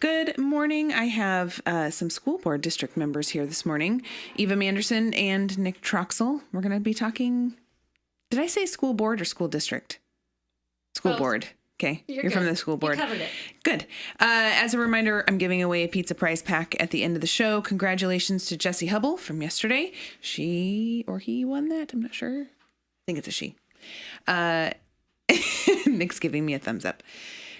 Good morning. I have some school board district members here this morning. Eva Manderson and Nick Troxel. We're going to be talking, did I say school board or school district? School board. Okay. You're from the school board. You covered it. Good. As a reminder, I'm giving away a pizza prize pack at the end of the show. Congratulations to Jesse Hubble from yesterday. She or he won that. I'm not sure. I think it's a she. Nick's giving me a thumbs up.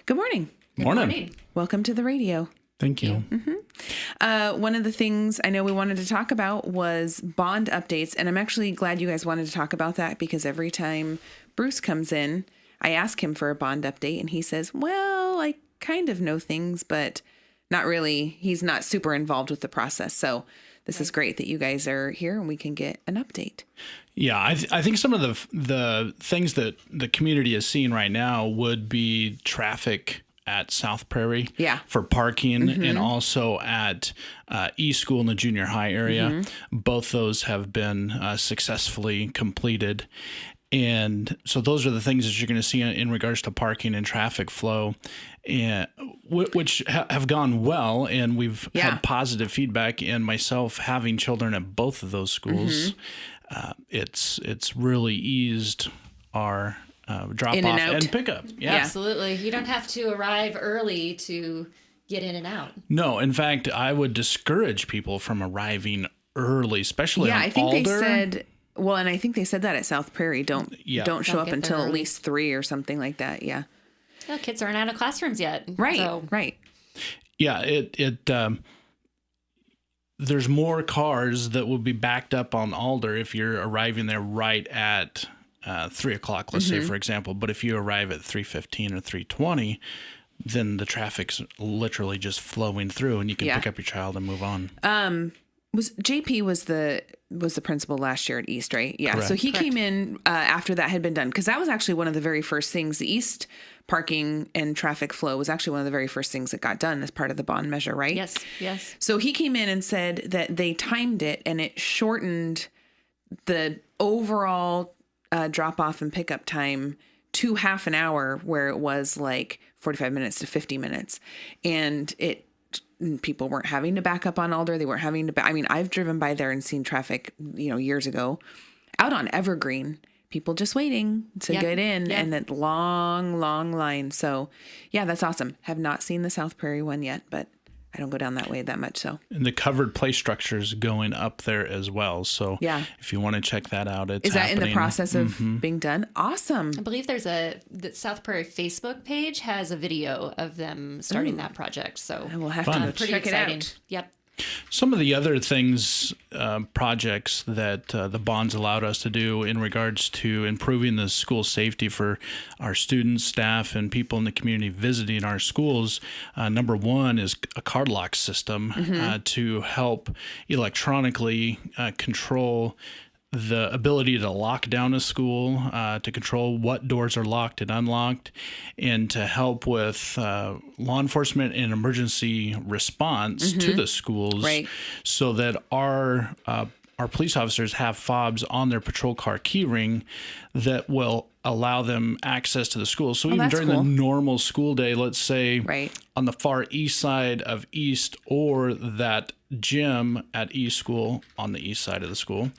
Good morning. Morning. Welcome to the radio. Thank you. Mm-hmm. One of the things I know we wanted to talk about was bond updates, and I'm actually glad you guys wanted to talk about that because every time Bruce comes in, I ask him for a bond update, and he says, well, I kind of know things, but not really. He's not super involved with the process. So this is great that you guys are here and we can get an update. Yeah, I think some of the things that the community is seeing right now would be traffic at South Prairie for parking and also at East School in the junior high area. Both those have been successfully completed. And so those are the things that you're going to see in regards to parking and traffic flow, and which have gone well. And we've had positive feedback. And myself having children at both of those schools, it's really eased our drop in off and and pickup. Yeah, Absolutely. You don't have to arrive early to get in and out. No, in fact, I would discourage people from arriving early, especially on I think Alder. they said, well, and I think they said that at South Prairie. Don't show up until at least 3 or something like that. Yeah. No, kids aren't out of classrooms yet. Right. Right. Yeah. There's more cars that will be backed up on Alder if you're arriving there right at 3 o'clock, let's say, for example. But if you arrive at 3:15 or 3:20, then the traffic's literally just flowing through, and you can pick up your child and move on. Was JP was the principal last year at East, right? Yeah. Correct. So he came in after that had been done, because that was actually one of the very first things. The East parking and traffic flow was actually one of the very first things that got done as part of the bond measure, right? Yes. So he came in and said that they timed it and it shortened the overall drop off and pickup time to half an hour, where it was like 45 minutes to 50 minutes. And people weren't having to back up on Alder. They weren't having to, I've driven by there and seen traffic, years ago out on Evergreen, people just waiting to get in and that long line. So yeah, that's awesome. Have not seen the South Prairie one yet, but I don't go down that way that much. So, and the covered play structure is going up there as well. So if you want to check that out, it's happening. In the process of being done? Awesome. I believe the South Prairie Facebook page has a video of them starting that project. So we'll have to check it out. Yep. Some of the other things, projects that the bonds allowed us to do in regards to improving the school safety for our students, staff, and people in the community visiting our schools. Number one is a card lock system to help electronically control the ability to lock down a school, to control what doors are locked and unlocked, and to help with law enforcement and emergency response to the schools, so that our police officers have fobs on their patrol car key ring that will allow them access to the school. So even during the normal school day, let's say on the far east side of East, or that gym at East School on the east side of the school,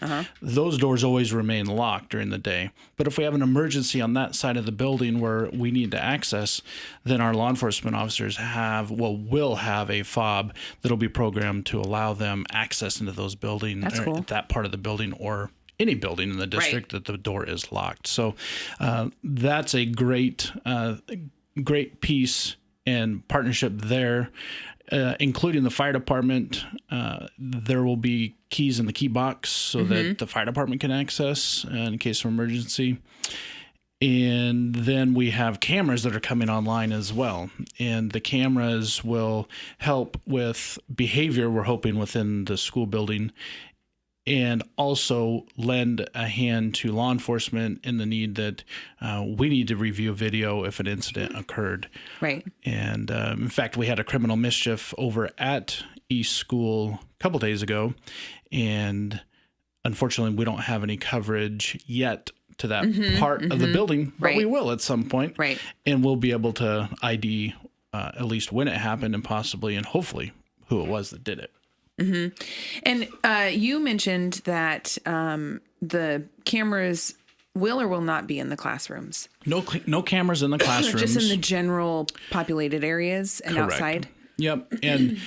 those doors always remain locked during the day. But if we have an emergency on that side of the building where we need to access, then our law enforcement officers will have a fob that'll be programmed to allow them access into those buildings, that part of the building, or any building in the district that the door is locked. So that's a great piece and partnership there. Including the fire department, there will be keys in the key box so that the fire department can access in case of emergency. And then we have cameras that are coming online as well. And the cameras will help with behavior, we're hoping, within the school building, and also lend a hand to law enforcement in the need that we need to review video if an incident occurred. Right. And in fact, we had a criminal mischief over at East School a couple days ago, and unfortunately, we don't have any coverage yet to that part of the building, but we will at some point. Right. And we'll be able to ID at least when it happened and possibly and hopefully who it was that did it. And you mentioned that the cameras will or will not be in the classrooms. No cameras in the classrooms. Just in the general populated areas and Correct. outside. Yep. And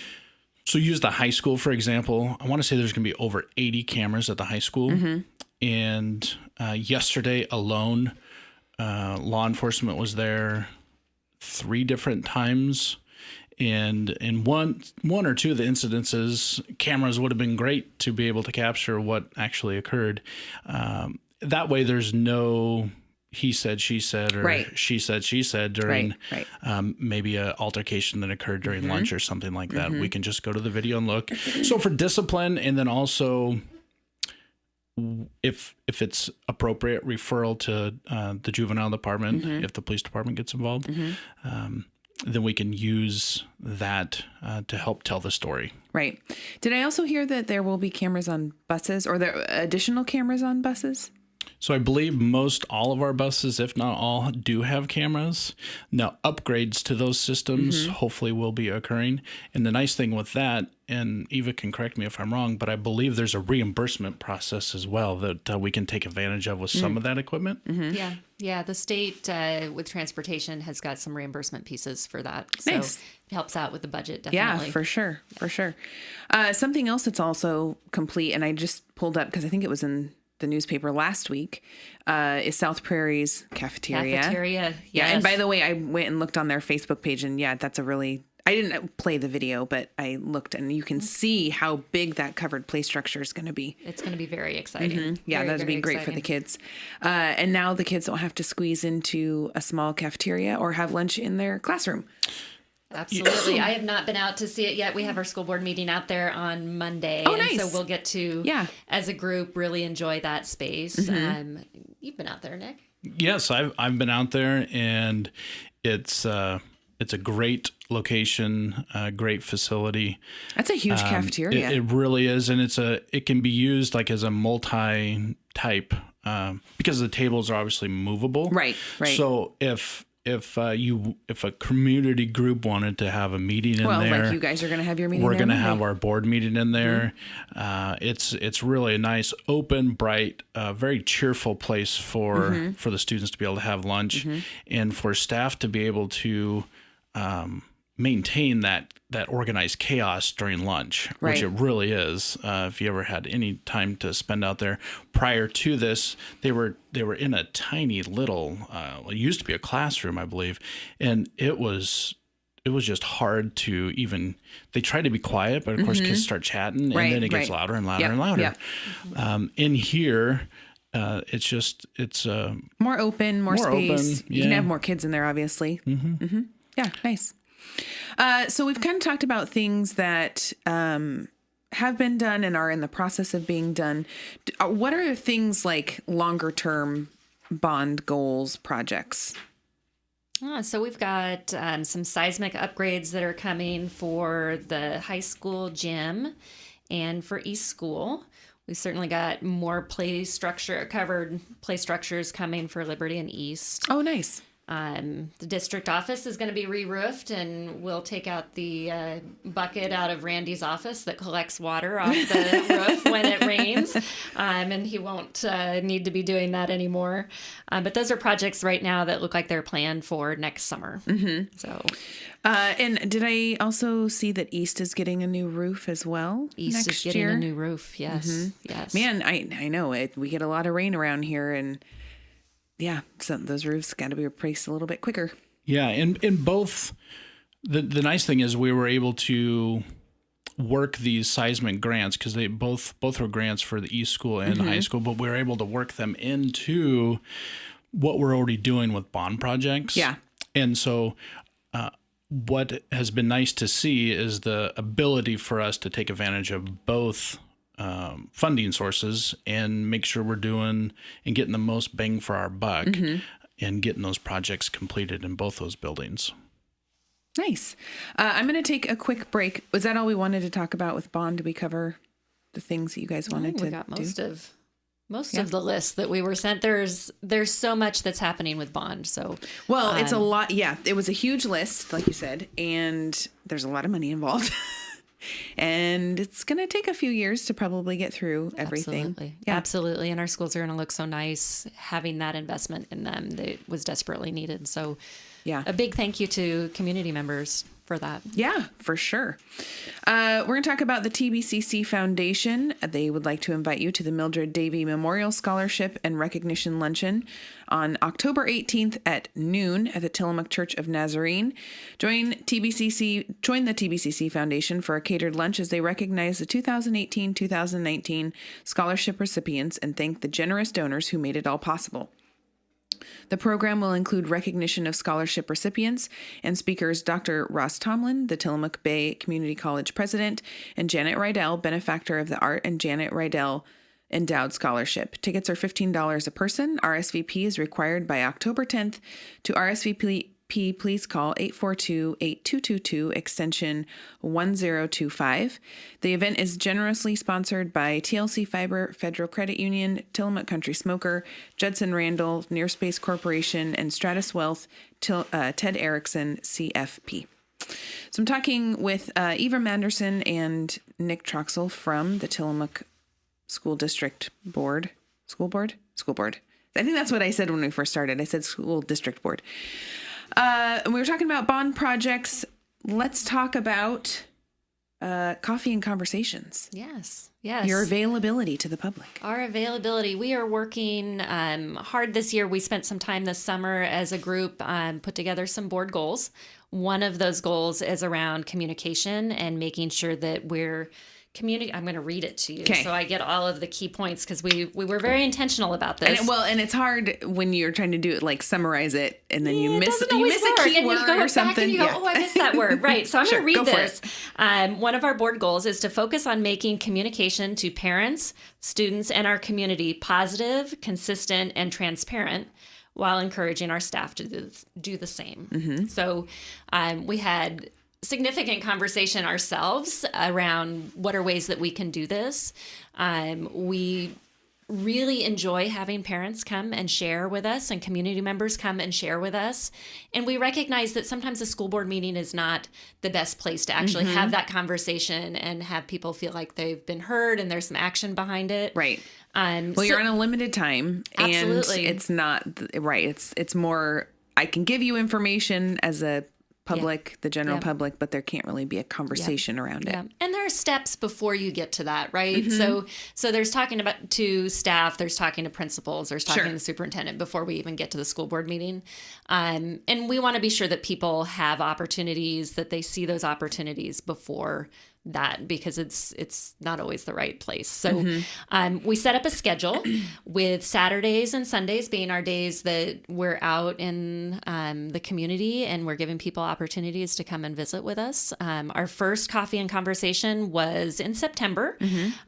so use the high school, for example. I want to say there's going to be over 80 cameras at the high school. And yesterday alone, law enforcement was there 3 different times. And in one or two of the incidences, cameras would have been great to be able to capture what actually occurred. That way there's no he said, she said, or Right. she said during Right. maybe an altercation that occurred during lunch or something like that. We can just go to the video and look. So for discipline, and then also if it's appropriate, referral to the juvenile department, if the police department gets involved, then we can use that to help tell the story. Right. Did I also hear that there will be cameras on buses, or there are additional cameras on buses? So I believe most all of our buses, if not all, do have cameras. Now, upgrades to those systems hopefully will be occurring. And the nice thing with that, and Eva can correct me if I'm wrong, but I believe there's a reimbursement process as well that we can take advantage of with some of that equipment. Yeah. The state with transportation has got some reimbursement pieces for that. Nice. So it helps out with the budget, Yeah, definitely. for sure. Something else that's also complete, and I just pulled up because I think it was in the newspaper last week, is South Prairie's cafeteria. Cafeteria, Yeah, and yes. by the way, I went and looked on their Facebook page, and yeah, that's a really, I didn't play the video, but I looked, and you can see how big that covered play structure is going to be. It's going to be very exciting. Yeah, Very, that'd be very great for the exciting. kids. And now the kids don't have to squeeze into a small cafeteria or have lunch in their classroom. Absolutely. I have not been out to see it yet. We have our school board meeting out there on Monday. Oh, and nice. so we'll get to, Yeah. as a group, really enjoy that space. You've been out there, Nick. Yes, I've been out there, and it's a great location, a great facility. That's a huge cafeteria. It really is, and it can be used like as a multi-type because the tables are obviously movable. Right. So if a community group wanted to have a meeting in there, like you guys are going to have your meeting we're there going to Monday. have our board meeting in there. It's really a nice, open, bright, very cheerful place for the students to be able to have lunch, and for staff to be able to maintain that organized chaos during lunch, Right. which it really is. If you ever had any time to spend out there prior to this, they were in a tiny little, it used to be a classroom, I believe. And it was just hard to even, they tried to be quiet, but of course kids start chatting, and Right, then it gets right. louder and louder Yep, and louder. yep. In here, it's More open, more space. open, You can yeah. have more kids in there, obviously. Yeah, nice. So we've kind of talked about things that have been done and are in the process of being done. What are things like longer term bond goals, projects? So we've got some seismic upgrades that are coming for the high school gym and for East School. We certainly got more covered play structures coming for Liberty and East. Oh, nice. The district office is going to be re-roofed, and we'll take out the bucket out of Randy's office that collects water off the roof when it rains, and he won't need to be doing that anymore. But those are projects right now that look like they're planned for next summer. So And did I also see that East is getting a new roof as well? East next is getting year? a new roof. Yes, yes. Man, I know it. We get a lot of rain around here, and yeah, so those roofs got to be replaced a little bit quicker. Yeah, and in both, the nice thing is we were able to work these seismic grants because they both were grants for the East School and the high school, but we were able to work them into what we're already doing with bond projects. Yeah. And so what has been nice to see is the ability for us to take advantage of both funding sources and make sure we're doing and getting the most bang for our buck and getting those projects completed in both those buildings. Nice. I'm going to take a quick break. Was that all we wanted to talk about with bond? Did we cover the things that you guys wanted to we got do? most of the list that we were sent. There's so much that's happening with bond. So, well, it's a lot. Yeah, it was a huge list, like you said, and there's a lot of money involved. And it's going to take a few years to probably get through everything. Absolutely. Yeah. Absolutely. And our schools are going to look so nice. Having that investment in them that was desperately needed. So yeah, a big thank you to community members for that. Yeah, for sure. We're going to talk about the TBCC Foundation. They would like to invite you to the Mildred Davey Memorial Scholarship and Recognition Luncheon on October 18th at noon at the Tillamook Church of Nazarene. Join the TBCC Foundation for a catered lunch as they recognize the 2018-2019 scholarship recipients and thank the generous donors who made it all possible. The program will include recognition of scholarship recipients and speakers Dr. Ross Tomlin, the Tillamook Bay Community College president, and Janet Rydell, benefactor of the Art and Janet Rydell Endowed Scholarship. Tickets are $15 a person. RSVP is required by October 10th. To RSVP, please call 842-8222 extension 1025. The event is generously sponsored by TLC Fiber, Federal Credit Union, Tillamook Country Smoker, Judson Randall, Nearspace Corporation, and Stratus Wealth, Ted Erickson, CFP. So I'm talking with Eva Manderson and Nick Troxel from the Tillamook School District Board. School Board? School Board. I think that's what I said when we first started. I said School District Board. And we were talking about bond projects. Let's talk about coffee and conversations. Yes. Your availability to the public. Our availability. We are working hard this year. We spent some time this summer as a group, put together some board goals. One of those goals is around communication and making sure that we're I'm going to read it to you so I get all of the key points because we were very intentional about this. And it's hard when you're trying to do it, like summarize it, and then you miss a key word or something. And you go, oh, I missed that word. Right. So I'm going to read this. One of our board goals is to focus on making communication to parents, students, and our community positive, consistent, and transparent, while encouraging our staff to do the same. Mm-hmm. So we had significant conversation ourselves around what are ways that we can do this. We really enjoy having parents come and share with us and community members come and share with us. And we recognize that sometimes a school board meeting is not the best place to actually have that conversation and have people feel like they've been heard and there's some action behind it. Right. You're on a limited time. Absolutely. And it's not right. It's more, I can give you information as a public, the general public, but there can't really be a conversation around it. And there are steps before you get to that, right? So there's talking to staff, there's talking to principals, there's talking to the superintendent before we even get to the school board meeting. And we want to be sure that people have opportunities, that they see those opportunities before that, because it's not always the right place. So we set up a schedule with Saturdays and Sundays being our days that we're out in the community and we're giving people opportunities to come and visit with us. Our first coffee and conversation was in September.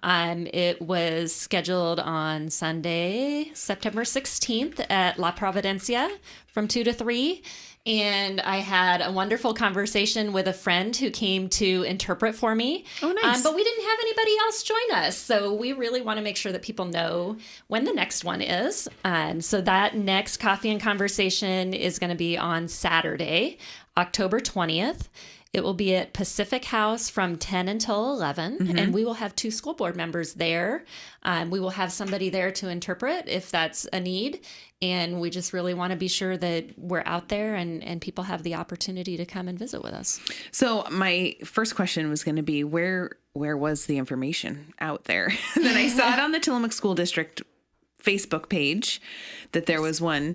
It was scheduled on Sunday, September 16th at La Providencia from 2 to 3. And I had a wonderful conversation with a friend who came to interpret for me. Oh, nice. But we didn't have anybody else join us. So we really want to make sure that people know when the next one is. So that next coffee and conversation is going to be on Saturday, October 20th. It will be at Pacific House from 10 until 11, and we will have 2 school board members there. We will have somebody there to interpret if that's a need, and we just really want to be sure that we're out there and people have the opportunity to come and visit with us. So my first question was going to be, where was the information out there? Then I saw it on the Tillamook School District Facebook page that there was one.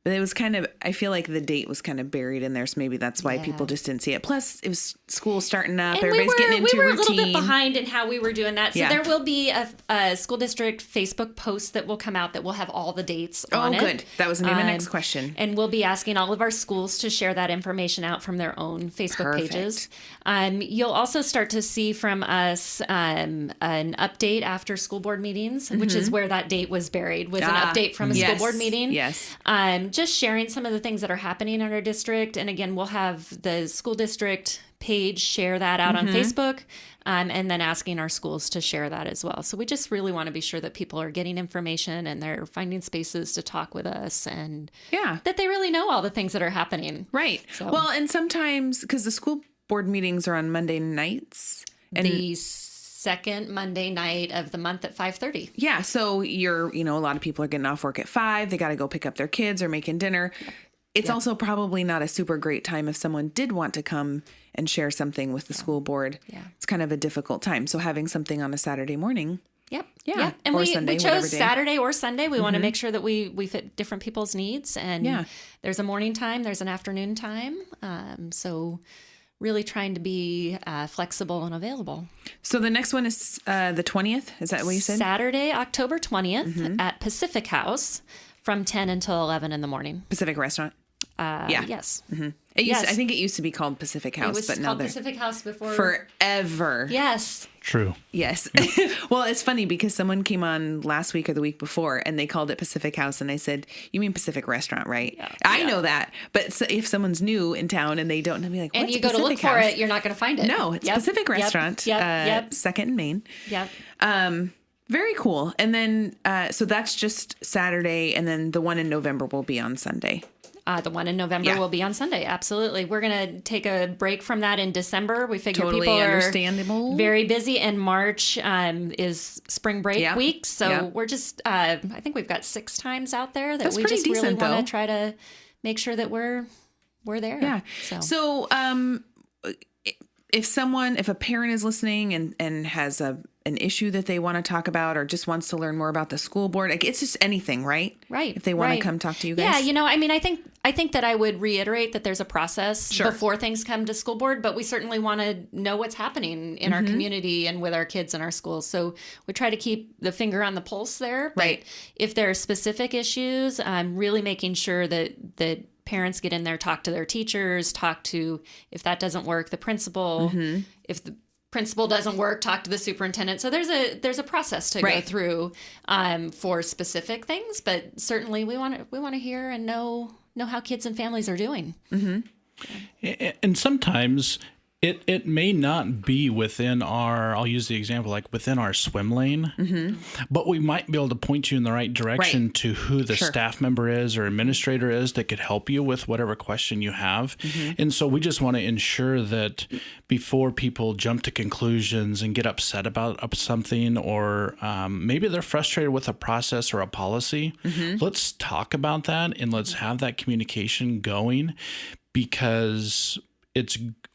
But it was kind of, I feel like the date was kind of buried in there, so maybe that's why people just didn't see it. Plus, it was school starting up, and everybody's getting into routine. We were a little bit behind in how we were doing that. So there will be a school district Facebook post that will come out that will have all the dates on it. Oh, good. That was going to be my next question. And we'll be asking all of our schools to share that information out from their own Facebook pages. You'll also start to see from us an update after school board meetings, which is where that date was buried, was an update from a school board meeting. Yes. Just sharing some of the things that are happening in our district. And again, we'll have the school district page, share that out on Facebook, and then asking our schools to share that as well. So we just really want to be sure that people are getting information and they're finding spaces to talk with us, and that they really know all the things that are happening. Right. So, well, and sometimes, because the school board meetings are on Monday nights. And the second Monday night of the month at 5:30. Yeah. So a lot of people are getting off work at 5. They got to go pick up their kids or making dinner. It's also probably not a super great time if someone did want to come and share something with the school board. Yeah. It's kind of a difficult time. So having something on a Saturday morning. Yep. Yeah. Yep. And we Sunday, chose Saturday or Sunday. We want to make sure that we fit different people's needs. And there's a morning time, there's an afternoon time. So really trying to be flexible and available. So the next one is the 20th. Is that what you said? Saturday, October 20th at Pacific House from 10 until 11 in the morning. Pacific Restaurant? Yes. Mm-hmm. I think it used to be called Pacific House. It was called Pacific House before. Forever. Yes. True. Yes. Well, it's funny because someone came on last week or the week before and they called it Pacific House. And I said, you mean Pacific Restaurant, right? Yeah. I know that. But so if someone's new in town and they don't know, be like, what's and you go Pacific to look House? For it, you're not going to find it. No, it's Pacific Restaurant. Second in Maine. Yep. Very cool. And then, so that's just Saturday. And then the one in November will be on Sunday. The one in November will be on Sunday. Absolutely. We're going to take a break from that in December. We figure people are very busy, and March is spring break week. So we're just, I think we've got 6 times out there that we just really want to try to make sure that we're there. Yeah. So if a parent is listening and has an issue that they want to talk about or just wants to learn more about the school board, like it's just anything, right? Right. If they want to come talk to you guys. Yeah, I mean, I think that I would reiterate that there's a process before things come to school board, but we certainly want to know what's happening in our community and with our kids in our schools. So we try to keep the finger on the pulse there. But if there are specific issues, really making sure that parents get in there, talk to their teachers, if that doesn't work, the principal. If the principal doesn't work, talk to the superintendent. So there's a process to go through for specific things, but certainly we want to hear and know how kids and families are doing. And sometimes it may not be within I'll use the example, like within our swim lane, but we might be able to point you in the right direction to who the staff member is or administrator is that could help you with whatever question you have. And so we just want to ensure that before people jump to conclusions and get upset about something, or maybe they're frustrated with a process or a policy, let's talk about that and let's have that communication going, because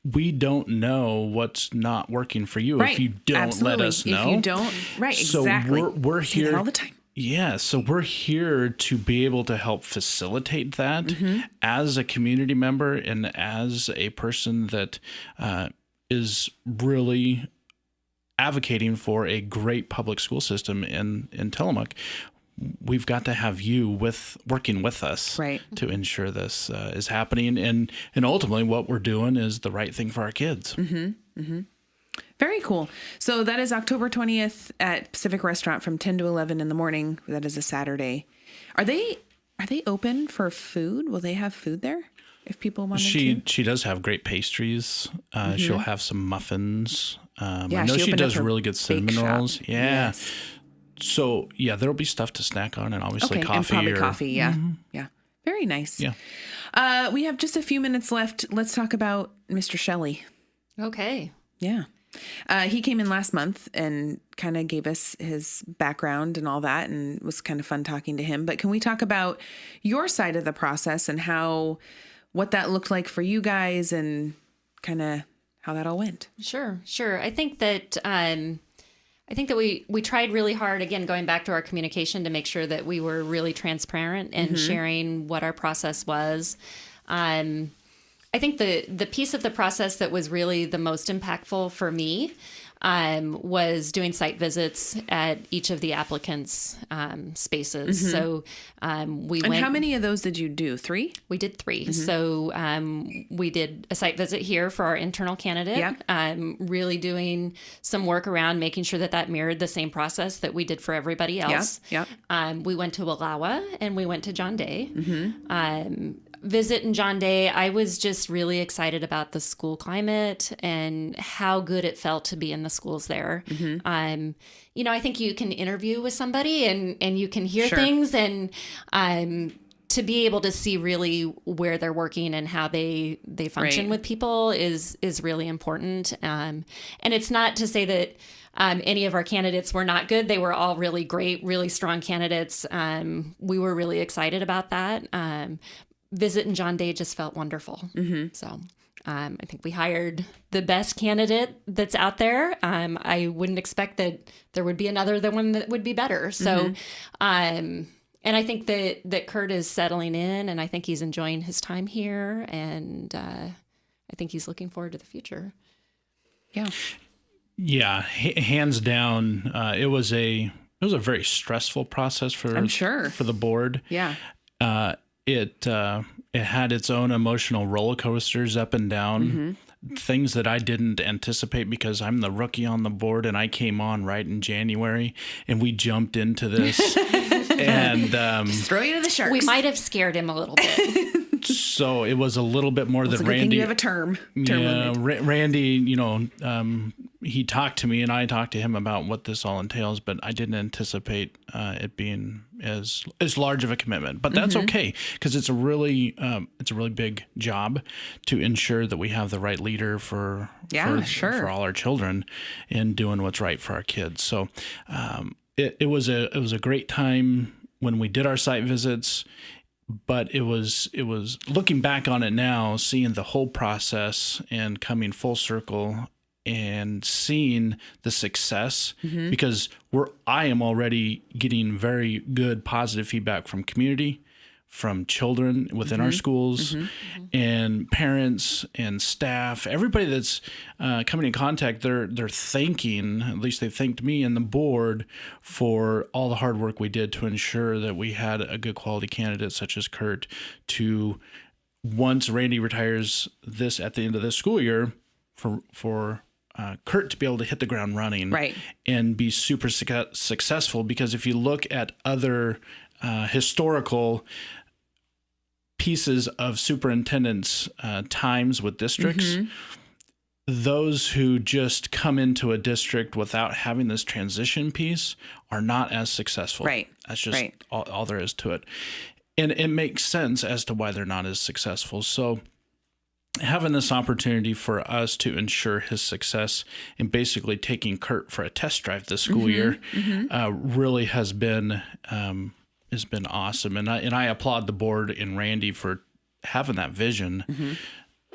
we don't know what's not working for you if you don't let us know. If you don't, exactly. So we're here all the time. Yeah, so we're here to be able to help facilitate that as a community member and as a person that is really advocating for a great public school system in Tillamook. We've got to have you working with us to ensure this is happening. And ultimately what we're doing is the right thing for our kids. Very cool. So that is October 20th at Pacific Restaurant from 10 to 11 in the morning. That is a Saturday. Are they open for food? Will they have food there if people wanted to? She does have great pastries. She'll have some muffins. I know she does really good cinnamon rolls. Yeah. Yes. So, there'll be stuff to snack on and obviously coffee. And probably coffee, yeah. Very nice. Yeah. We have just a few minutes left. Let's talk about Mr. Shelley. Okay. Yeah. He came in last month and kind of gave us his background and all that, and it was kind of fun talking to him. But can we talk about your side of the process and what that looked like for you guys and kind of how that all went? Sure. I think that we tried really hard, again, going back to our communication, to make sure that we were really transparent and sharing what our process was. I think the piece of the process that was really the most impactful for me was doing site visits at each of the applicants' spaces. So we went. And how many of those did you do? 3? We did 3. So we did a site visit here for our internal candidate. Really doing some work around making sure that mirrored the same process that we did for everybody else. We went to Wallowa and we went to John Day. visit in John Day, I was just really excited about the school climate and how good it felt to be in the schools there. I think you can interview with somebody and you can hear things, and to be able to see really where they're working and how they function with people is really important. And it's not to say that any of our candidates were not good. They were all really great, really strong candidates. We were really excited about that. Visit in John Day just felt wonderful. So I think we hired the best candidate that's out there. I wouldn't expect that there would be another one that would be better. So, and I think that Kurt is settling in, and I think he's enjoying his time here, and I think he's looking forward to the future. Yeah, hands down, it was a very stressful process for the board. Yeah. It had its own emotional roller coasters up and down, things that I didn't anticipate because I'm the rookie on the board, and I came on right in January, and we jumped into this. And just throw you to the sharks. We might have scared him a little bit. So it was a little bit more that Randy. You have a term Yeah, limit. Randy, he talked to me and I talked to him about what this all entails, but I didn't anticipate it being as large of a commitment. But that's okay, because it's a really big job to ensure that we have the right leader for all our children and doing what's right for our kids. So it was a great time when we did our site visits. But it was looking back on it now, seeing the whole process and coming full circle and seeing the success, because I am already getting very good positive feedback from community, from children within our schools, and parents and staff. Everybody that's coming in contact, they're thanking, at least they thanked me and the board for all the hard work we did to ensure that we had a good quality candidate such as Kurt to, once Randy retires at the end of this school year, for Kurt to be able to hit the ground running, and be super successful. Because if you look at other historical pieces of superintendents' times with districts, those who just come into a district without having this transition piece are not as successful. That's just all there is to it. And it makes sense as to why they're not as successful. So having this opportunity for us to ensure his success and basically taking Kurt for a test drive this school year really has been awesome. And I applaud the board and Randy for having that vision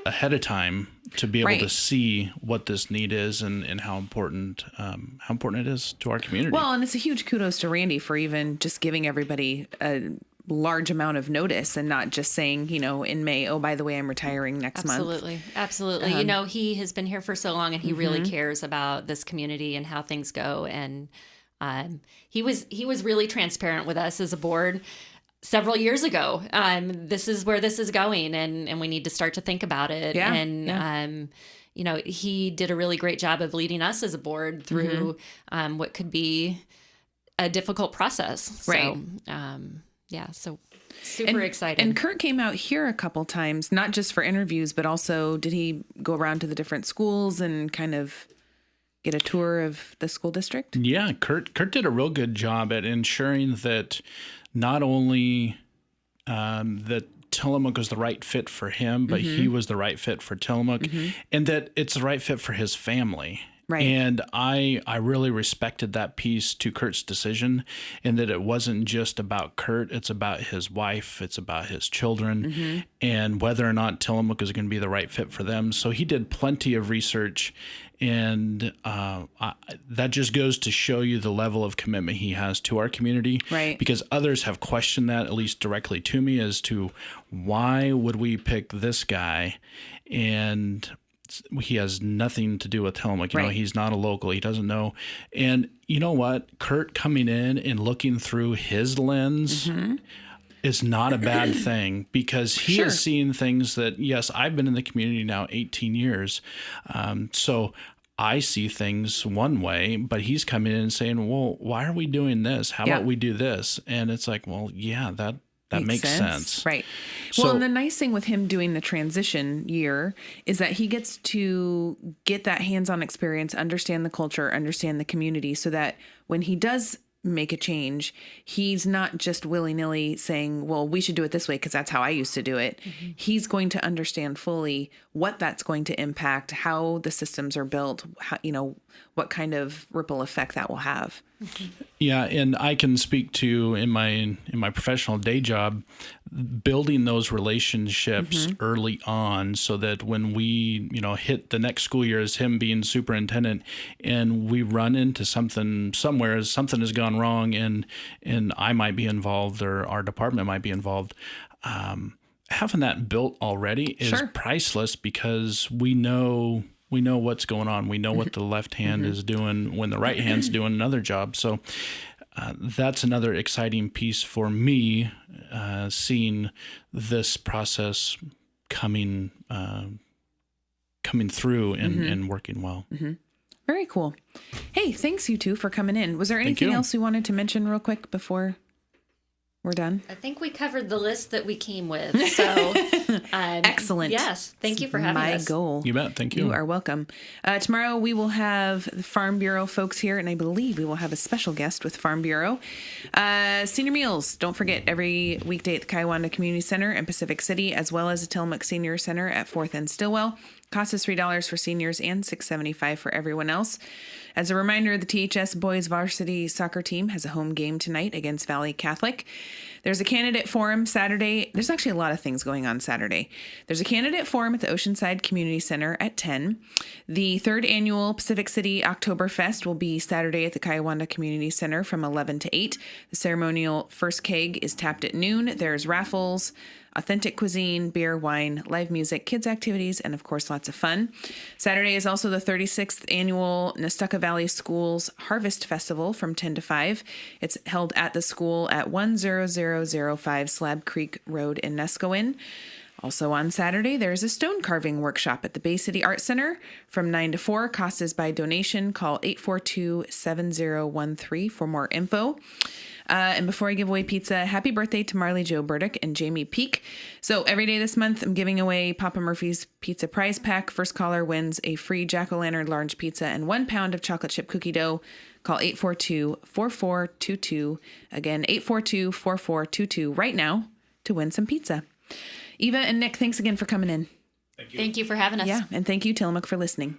ahead of time to be able to see what this need is and how important it is to our community. Well, and it's a huge kudos to Randy for even just giving everybody a large amount of notice and not just saying, in May, oh, by the way, I'm retiring next month. Absolutely. He has been here for so long, and he really cares about this community and how things go. And he was really transparent with us as a board several years ago. This is where this is going, and we need to start to think about it. He did a really great job of leading us as a board through what could be a difficult process. So, so super excited. And Kurt came out here a couple times, not just for interviews, but also did he go around to the different schools and kind of get a tour of the school district? Yeah, Kurt did a real good job at ensuring that not only that Tillamook was the right fit for him, but he was the right fit for Tillamook, and that it's the right fit for his family. And I really respected that piece to Kurt's decision, and that it wasn't just about Kurt, it's about his wife, it's about his children, and whether or not Tillamook is going to be the right fit for them. So he did plenty of research, and that just goes to show you the level of commitment he has to our community. Because others have questioned that, at least directly to me, as to why would we pick this guy, and he has nothing to do with Tillamook. He's not a local. He doesn't know. And you know what? Kurt coming in and looking through his lens is not a bad thing, because he is seeing things that, yes, I've been in the community now 18 years. So I see things one way, but he's coming in and saying, well, why are we doing this? How about we do this? And it's like, well, yeah, That makes sense. Right. So, Well, and the nice thing with him doing the transition year is that he gets to get that hands-on experience, understand the culture, understand the community, so that when he does make a change, he's not just willy-nilly saying, well, we should do it this way because that's how I used to do it. Mm-hmm. He's going to understand fully what that's going to impact, how the systems are built, how, what kind of ripple effect that will have. Mm-hmm. Yeah, and I can speak to in my professional day job, building those relationships mm-hmm. early on, so that when we hit the next school year as him being superintendent, and we run into something somewhere, something has gone wrong, and I might be involved or our department might be involved. Having that built already is sure. priceless, because we know what's going on. We know what the left hand mm-hmm. is doing when the right hand's doing another job. So that's another exciting piece for me, seeing this process coming through and, mm-hmm. and working well. Mm-hmm. Very cool. Hey, thanks you two for coming in. Was there anything else you wanted to mention real quick before we're done? I think we covered the list that we came with. So excellent. Yes. Thank you for having us. My goal. You bet. Thank you. You are welcome. Tomorrow we will have the Farm Bureau folks here, and I believe we will have a special guest with Farm Bureau. Senior meals. Don't forget, every weekday at the Kiwanda Community Center in Pacific City, as well as the Tillamook Senior Center at 4th and Stillwell. Cost is $3 for seniors and $6.75 for everyone else. As a reminder, the THS boys varsity soccer team has a home game tonight against Valley Catholic. There's a candidate forum Saturday. There's actually a lot of things going on Saturday. There's a candidate forum at the Oceanside Community Center at 10. The 3rd annual Pacific City Oktoberfest will be Saturday at the Kiwanda Community Center from 11 to 8. The ceremonial first keg is tapped at noon. There's raffles, authentic cuisine, beer, wine, live music, kids activities, and of course, lots of fun. Saturday is also the 36th annual Nestucca Valley Schools Harvest Festival from 10 to 5. It's held at the school at 10005 Slab Creek Road in Neskowin. Also on Saturday, there's a stone carving workshop at the Bay City Art Center from 9 to 4. Cost is by donation. Call 842-7013 for more info. And before I give away pizza, happy birthday to Marley Jo Burdick and Jamie Peak. So every day this month, I'm giving away Papa Murphy's Pizza Prize Pack. First caller wins a free Jack-o'-lantern large pizza and 1 pound of chocolate chip cookie dough. Call 842-4422. Again, 842-4422 right now to win some pizza. Eva and Nick, thanks again for coming in. Thank you for having us. Yeah, and thank you, Tillamook, for listening.